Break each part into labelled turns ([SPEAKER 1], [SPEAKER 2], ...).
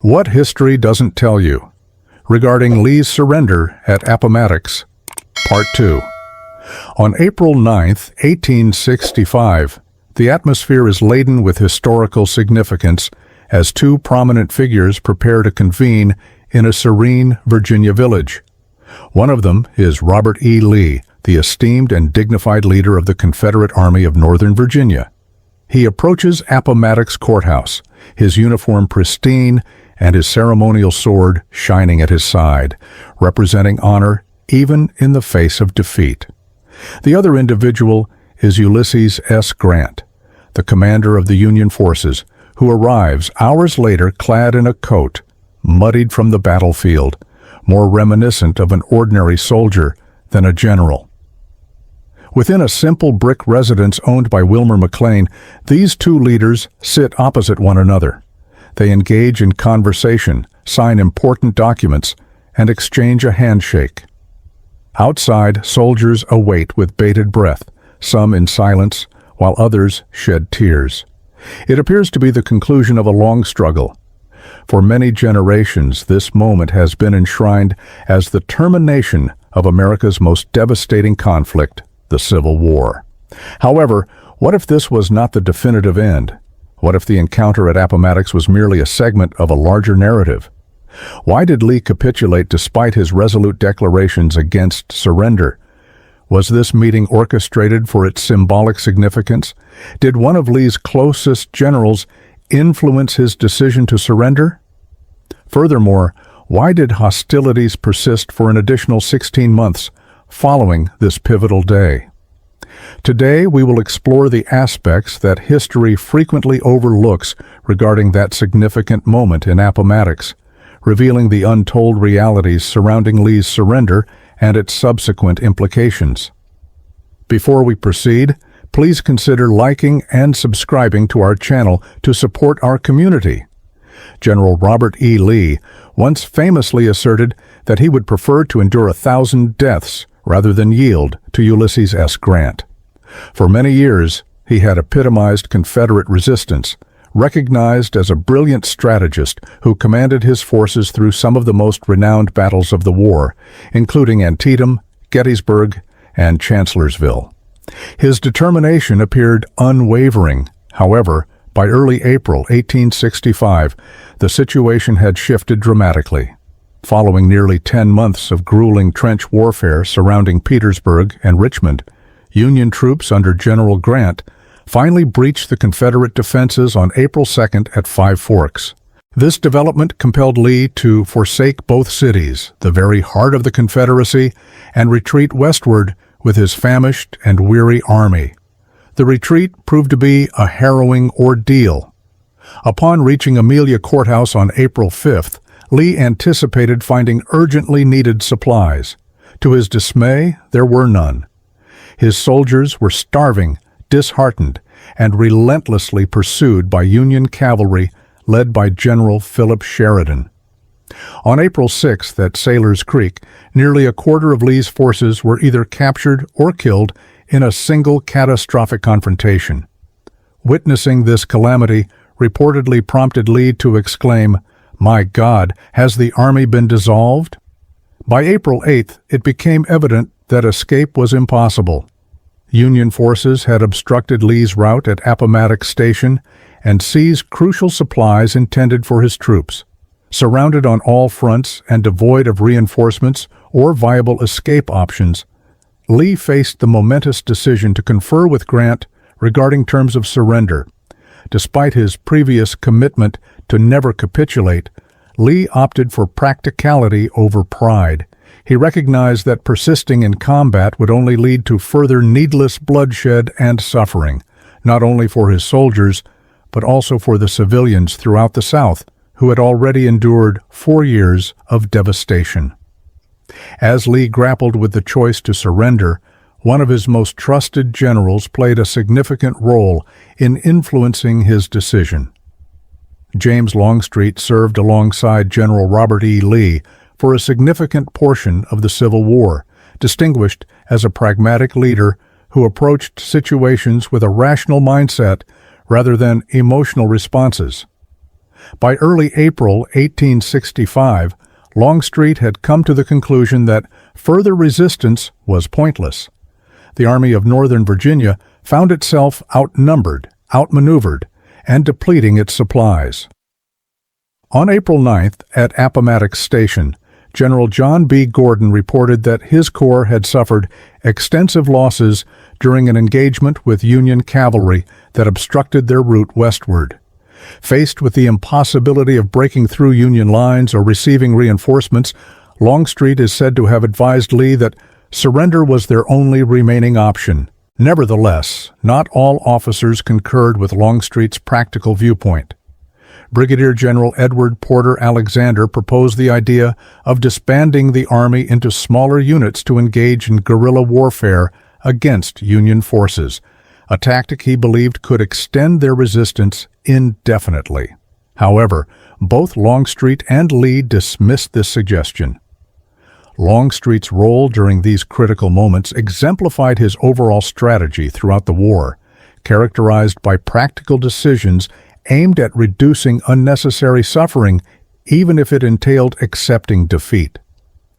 [SPEAKER 1] What History Doesn't Tell You, regarding Lee's surrender at Appomattox, Part 2. On April 9, 1865, the atmosphere is laden with historical significance as two prominent figures prepare to convene in a serene Virginia village. One of them is Robert E. Lee, the esteemed and dignified leader of the Confederate Army of Northern Virginia. He approaches Appomattox Courthouse, his uniform pristine and his ceremonial sword shining at his side, representing honor even in the face of defeat. The other individual is Ulysses S. Grant, the commander of the Union forces, who arrives hours later clad in a coat, muddied from the battlefield, more reminiscent of an ordinary soldier than a general. Within a simple brick residence owned by Wilmer McLean, these two leaders sit opposite one another. They engage in conversation, sign important documents, and exchange a handshake. Outside, soldiers await with bated breath, some in silence, while others shed tears. It appears to be the conclusion of a long struggle. For many generations, this moment has been enshrined as the termination of America's most devastating conflict, the Civil War. However, what if this was not the definitive end? What if the encounter at Appomattox was merely a segment of a larger narrative? Why did Lee capitulate despite his resolute declarations against surrender? Was this meeting orchestrated for its symbolic significance? Did one of Lee's closest generals influence his decision to surrender? Furthermore, why did hostilities persist for an additional 16 months following this pivotal day? Today, we will explore the aspects that history frequently overlooks regarding that significant moment in Appomattox, revealing the untold realities surrounding Lee's surrender and its subsequent implications. Before we proceed, please consider liking and subscribing to our channel to support our community. General Robert E. Lee once famously asserted that he would prefer to endure 1,000 deaths rather than yield to Ulysses S. Grant. For many years, he had epitomized Confederate resistance, recognized as a brilliant strategist who commanded his forces through some of the most renowned battles of the war, including Antietam, Gettysburg, and Chancellorsville. His determination appeared unwavering. However, by early April 1865, the situation had shifted dramatically. Following nearly 10 months of grueling trench warfare surrounding Petersburg and Richmond, Union troops under General Grant finally breached the Confederate defenses on April 2nd at Five Forks. This development compelled Lee to forsake both cities, the very heart of the Confederacy, and retreat westward with his famished and weary army. The retreat proved to be a harrowing ordeal. Upon reaching Amelia Courthouse on April 5th, Lee anticipated finding urgently needed supplies. To his dismay, there were none. His soldiers were starving, disheartened, and relentlessly pursued by Union cavalry led by General Philip Sheridan. On April 6th at Sailor's Creek, nearly a quarter of Lee's forces were either captured or killed in a single catastrophic confrontation. Witnessing this calamity reportedly prompted Lee to exclaim, "My God, has the army been dissolved?" By April 8th, it became evident that escape was impossible. Union forces had obstructed Lee's route at Appomattox Station and seized crucial supplies intended for his troops. Surrounded on all fronts and devoid of reinforcements or viable escape options, Lee faced the momentous decision to confer with Grant regarding terms of surrender. Despite his previous commitment to never capitulate, Lee opted for practicality over pride. He recognized that persisting in combat would only lead to further needless bloodshed and suffering, not only for his soldiers, but also for the civilians throughout the South, who had already endured 4 years of devastation. As Lee grappled with the choice to surrender, one of his most trusted generals played a significant role in influencing his decision. James Longstreet served alongside General Robert E. Lee for a significant portion of the Civil War, distinguished as a pragmatic leader who approached situations with a rational mindset rather than emotional responses. By early April 1865, Longstreet had come to the conclusion that further resistance was pointless. The Army of Northern Virginia found itself outnumbered, outmaneuvered, and depleting its supplies. On April 9th, at Appomattox Station, General John B. Gordon reported that his corps had suffered extensive losses during an engagement with Union cavalry that obstructed their route westward. Faced with the impossibility of breaking through Union lines or receiving reinforcements, Longstreet is said to have advised Lee that surrender was their only remaining option. Nevertheless, not all officers concurred with Longstreet's practical viewpoint. Brigadier General Edward Porter Alexander proposed the idea of disbanding the Army into smaller units to engage in guerrilla warfare against Union forces, a tactic he believed could extend their resistance indefinitely. However, both Longstreet and Lee dismissed this suggestion. Longstreet's role during these critical moments exemplified his overall strategy throughout the war, characterized by practical decisions aimed at reducing unnecessary suffering, even if it entailed accepting defeat.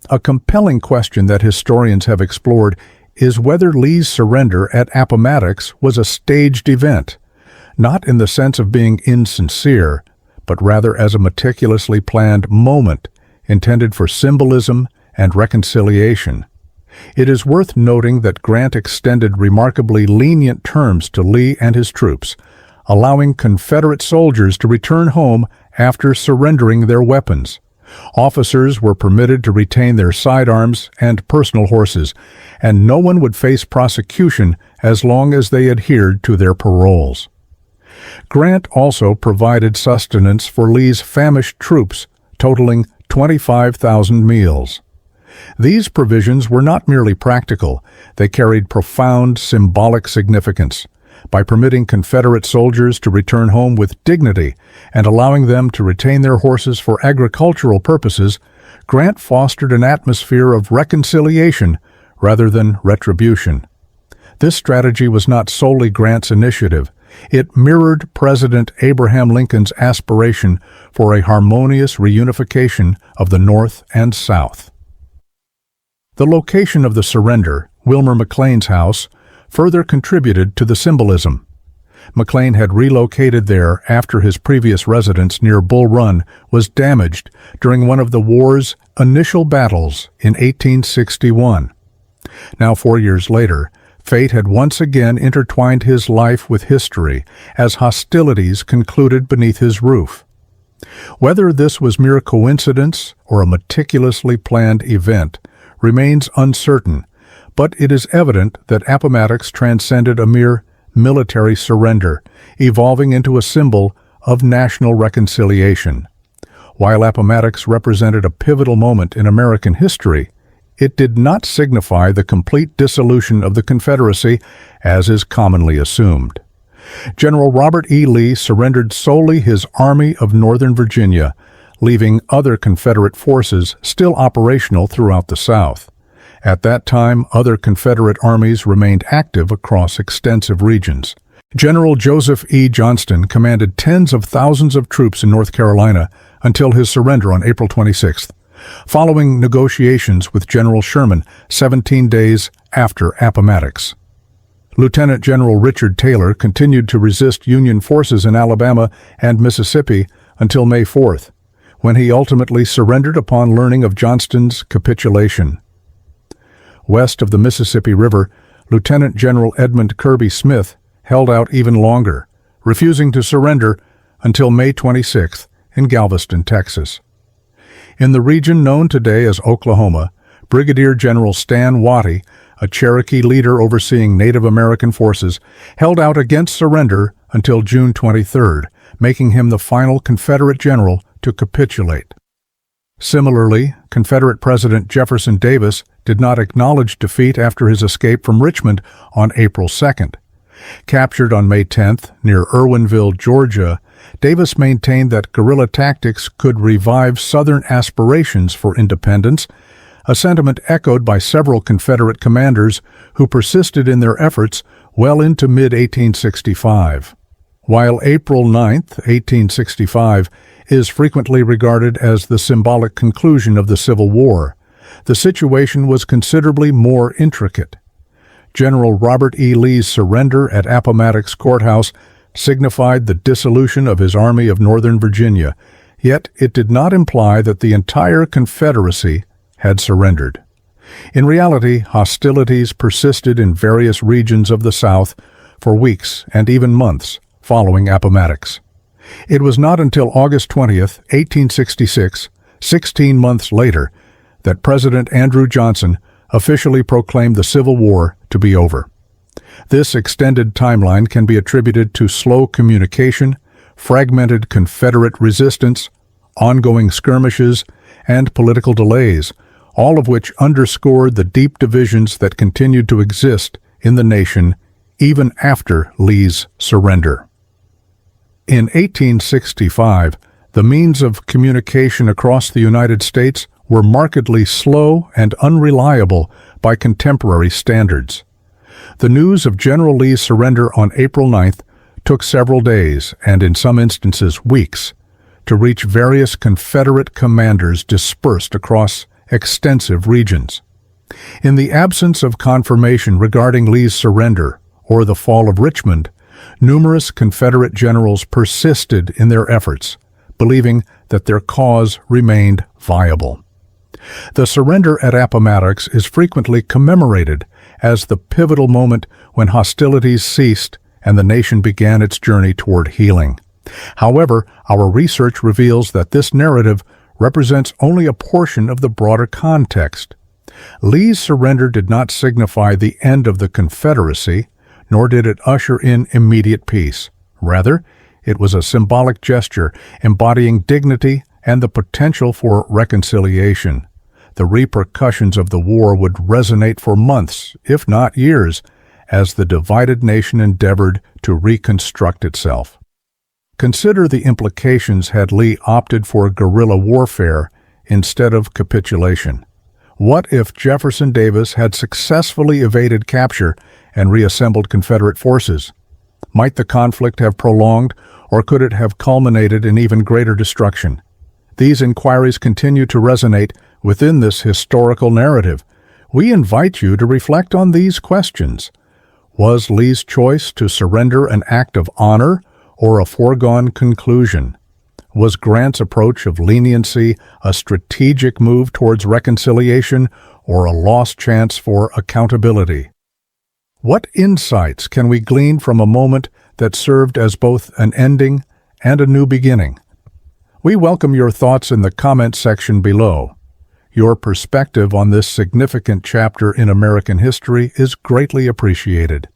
[SPEAKER 1] A compelling question that historians have explored is whether Lee's surrender at Appomattox was a staged event, not in the sense of being insincere, but rather as a meticulously planned moment intended for symbolism and reconciliation. It is worth noting that Grant extended remarkably lenient terms to Lee and his troops, allowing Confederate soldiers to return home after surrendering their weapons. Officers were permitted to retain their sidearms and personal horses, and no one would face prosecution as long as they adhered to their paroles. Grant also provided sustenance for Lee's famished troops, totaling 25,000 meals. These provisions were not merely practical, they carried profound symbolic significance. By permitting Confederate soldiers to return home with dignity and allowing them to retain their horses for agricultural purposes, Grant fostered an atmosphere of reconciliation rather than retribution. This strategy was not solely Grant's initiative. It mirrored President Abraham Lincoln's aspiration for a harmonious reunification of the North and South. The location of the surrender, Wilmer McLean's house, further contributed to the symbolism. McLean had relocated there after his previous residence near Bull Run was damaged during one of the war's initial battles in 1861. Now 4 years later, fate had once again intertwined his life with history as hostilities concluded beneath his roof. Whether this was mere coincidence or a meticulously planned event remains uncertain, but it is evident that Appomattox transcended a mere military surrender, evolving into a symbol of national reconciliation. While Appomattox represented a pivotal moment in American history, it did not signify the complete dissolution of the Confederacy, as is commonly assumed. General Robert E. Lee surrendered solely his Army of Northern Virginia, leaving other Confederate forces still operational throughout the South. At that time, other Confederate armies remained active across extensive regions. General Joseph E. Johnston commanded tens of thousands of troops in North Carolina until his surrender on April 26th, following negotiations with General Sherman 17 days after Appomattox. Lieutenant General Richard Taylor continued to resist Union forces in Alabama and Mississippi until May 4th, when he ultimately surrendered upon learning of Johnston's capitulation. West of the Mississippi River, Lieutenant General Edmund Kirby Smith held out even longer, refusing to surrender until May 26th in Galveston, Texas. In the region known today as Oklahoma, Brigadier General Stan Watty, a Cherokee leader overseeing Native American forces, held out against surrender until June 23rd, making him the final Confederate general to capitulate. Similarly, Confederate President Jefferson Davis did not acknowledge defeat after his escape from Richmond on April 2nd. Captured on May 10th near Irwinville, Georgia, Davis maintained that guerrilla tactics could revive Southern aspirations for independence, a sentiment echoed by several Confederate commanders who persisted in their efforts well into mid-1865. While April 9, 1865, is frequently regarded as the symbolic conclusion of the Civil War, the situation was considerably more intricate. General Robert E. Lee's surrender at Appomattox Courthouse signified the dissolution of his Army of Northern Virginia, yet it did not imply that the entire Confederacy had surrendered. In reality, hostilities persisted in various regions of the South for weeks and even months following Appomattox. It was not until August 20th, 1866, 16 months later, that President Andrew Johnson officially proclaimed the Civil War to be over. This extended timeline can be attributed to slow communication, fragmented Confederate resistance, ongoing skirmishes, and political delays, all of which underscored the deep divisions that continued to exist in the nation even after Lee's surrender. In 1865, the means of communication across the United States were markedly slow and unreliable by contemporary standards. The news of General Lee's surrender on April 9th took several days, and in some instances weeks, to reach various Confederate commanders dispersed across extensive regions. In the absence of confirmation regarding Lee's surrender or the fall of Richmond, numerous Confederate generals persisted in their efforts, believing that their cause remained viable. The surrender at Appomattox is frequently commemorated as the pivotal moment when hostilities ceased and the nation began its journey toward healing. However, our research reveals that this narrative represents only a portion of the broader context. Lee's surrender did not signify the end of the Confederacy, nor did it usher in immediate peace. Rather, it was a symbolic gesture embodying dignity and the potential for reconciliation. The repercussions of the war would resonate for months, if not years, as the divided nation endeavored to reconstruct itself. Consider the implications had Lee opted for guerrilla warfare instead of capitulation. What if Jefferson Davis had successfully evaded capture and reassembled Confederate forces? Might the conflict have prolonged, or could it have culminated in even greater destruction? These inquiries continue to resonate within this historical narrative. We invite you to reflect on these questions. Was Lee's choice to surrender an act of honor or a foregone conclusion? Was Grant's approach of leniency a strategic move towards reconciliation or a lost chance for accountability? What insights can we glean from a moment that served as both an ending and a new beginning? We welcome your thoughts in the comment section below. Your perspective on this significant chapter in American history is greatly appreciated.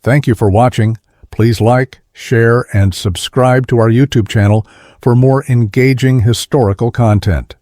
[SPEAKER 1] Thank you for watching. Please like, share, and subscribe to our YouTube channel for more engaging historical content.